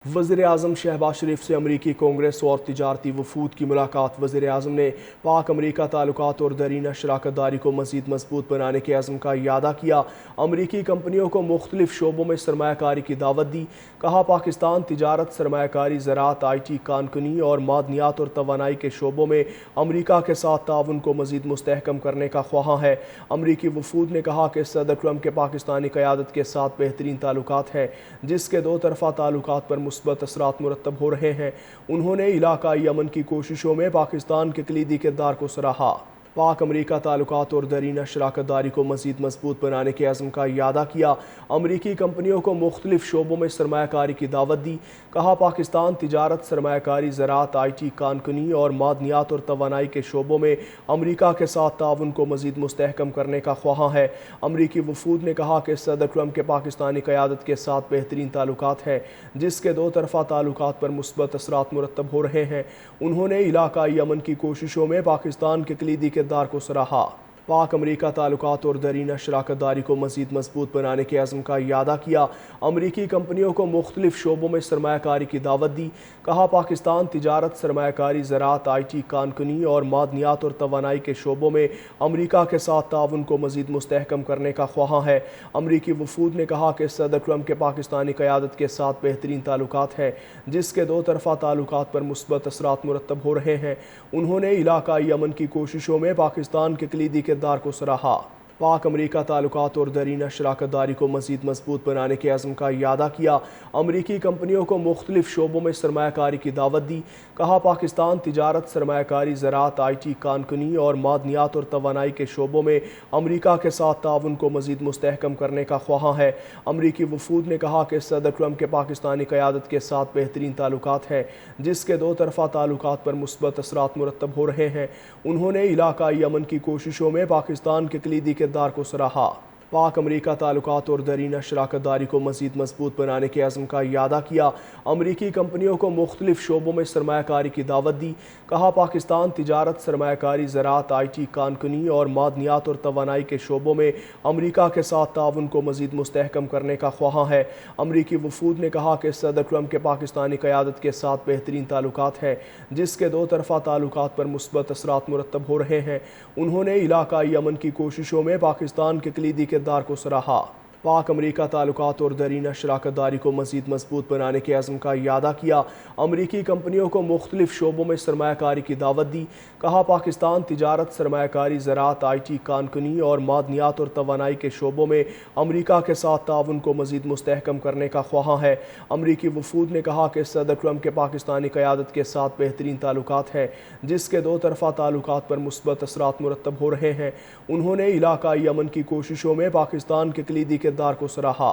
वज़ीर आज़म शहबाज शरीफ से अमरीकी कांग्रेस और तिजारती वफूद की मुलाकात। वज़ीर आज़म ने पाक अमरीका ताल्लुकात और दरीना शराकत दारी को मज़ीद मजबूत बनाने के अज़्म का इयादा किया। अमरीकी कंपनियों को मुख्तलिफ शोबों में सरमायाकारी की दावत दी। कहा, पाकिस्तान तिजारत, सरमायाकारी, ज़राअत, IT, कानकुनी और मादनियात और तवानाई के शोबों में अमरीका के साथ ताउन को मज़ीद मुस्तहकम करने का ख्वाहां है। अमरीकी वफूद ने कहा कि सदर ट्रंप के पाकिस्तानी क़यादत के साथ बेहतरीन ताल्लुकात हैं, जिसके दो तरफ़ा ताल्लुकात पर मुस्बत असरात मुरतब हो रहे हैं। उन्होंने इलाकाई अमन की कोशिशों में पाकिस्तान के कलीदी किरदार को सराहा। पाक अमरीका ताल्लुकात और दरीना शराकत दारी को मज़ीद मजबूत बनाने के अज़्म का इयादा किया। अमरीकी कंपनियों को मुख्तलिफ शोबों में सरमायाकारी की दावत दी। कहा, पाकिस्तान तिजारत, सरमायाकारी, ज़राअत, IT, कानकुनी और मादनियात और तवानाई के शोबों में अमरीका के साथ ताउन को मज़ीद मुस्तहकम करने का ख्वाहां है। अमरीकी वफूद ने कहा कि सदर ट्रंप के पाकिस्तानी क़यादत के साथ बेहतरीन ताल्लुकात हैं, जिसके दो तरफ़ा ताल्लुकात पर मुस्बत असरात मुरतब हो रहे हैं। उन्होंने इलाकाई अमन की कोशिशों में पाकिस्तान के कलीदी किरदार को सराहा। पाक अमरीका ताल्लुकात और दरीना शराकत दारी को मज़ीद मजबूत बनाने के अज़्म का इयादा किया। अमरीकी कंपनियों को मुख्तलिफ शोबों में सरमायाकारी की दावत दी। कहा, पाकिस्तान तिजारत, सरमायाकारी, ज़राअत, IT, कानकुनी और मादनियात और तवानाई के शोबों में अमरीका के साथ ताउन को मज़ीद मुस्तहकम करने का ख्वाहां है। अमरीकी वफूद ने कहा कि सदर ट्रंप के पाकिस्तानी क़यादत के साथ बेहतरीन ताल्लुकात हैं, जिसके दो तरफ़ा ताल्लुकात पर मुस्बत असरात मुरतब हो रहे हैं। उन्होंने इलाकाई अमन की कोशिशों में पाकिस्तान के कलीदी किरदार को सराहा। पाक अमरीका ताल्लुकात और दरीना शराकत दारी को मज़ीद मजबूत बनाने के अज़्म का इयादा किया। अमरीकी कंपनियों को मुख्तलिफ शोबों में सरमायाकारी की दावत दी। कहा, पाकिस्तान तिजारत, सरमायाकारी, ज़राअत, IT, कानकुनी और मादनियात और तवानाई के शोबों में अमरीका के साथ ताउन को मज़ीद मुस्तहकम करने का ख्वाहां है। अमरीकी वफूद ने कहा कि सदर ट्रंप के पाकिस्तानी क़यादत के साथ बेहतरीन ताल्लुकात हैं, जिसके दो तरफ़ा ताल्लुकात पर मुस्बत असरात मुरतब हो रहे हैं। उन्होंने इलाकाई अमन की कोशिशों में पाकिस्तान के कलीदी किरदार को सराहा। पाक अमरीका ताल्लुकात और दरीना शराकत दारी को मज़ीद मजबूत बनाने के अज़्म का इयादा किया। अमरीकी कंपनियों को मुख्तलिफ शोबों में सरमायाकारी की दावत दी। कहा, पाकिस्तान तिजारत, सरमायाकारी, ज़राअत, IT, कानकुनी और मादनियात और तवानाई के शोबों में अमरीका के साथ ताउन को मज़ीद मुस्तहकम करने का ख्वाहां है। अमरीकी वफूद ने कहा कि सदर ट्रंप के पाकिस्तानी क़यादत के साथ बेहतरीन ताल्लुकात हैं, जिसके दो तरफ़ा ताल्लुकात पर मुस्बत असरात मुरतब हो रहे हैं। उन्होंने इलाकाई अमन की कोशिशों में पाकिस्तान के कलीदी किरदार को सराहा। पाक अमरीका ताल्लुकात और दरीना शराकत दारी को मज़ीद मजबूत बनाने के अज़्म का इयादा किया। अमरीकी कंपनियों को मुख्तलिफ शोबों में सरमायाकारी की दावत दी। कहा, पाकिस्तान तिजारत, सरमायाकारी, ज़राअत, IT, कानकुनी और मादनियात और तवानाई के शोबों में अमरीका के साथ ताउन को मज़ीद मुस्तहकम करने का ख्वाहां है। अमरीकी वफूद ने कहा कि सदर ट्रंप के पाकिस्तानी क़यादत के साथ बेहतरीन ताल्लुकात हैं, जिसके दो तरफ़ा ताल्लुकात पर मुस्बत असरात मुरतब हो रहे हैं। उन्होंने इलाकाई अमन की कोशिशों में पाकिस्तान के कलीदी किरदार को सराहा।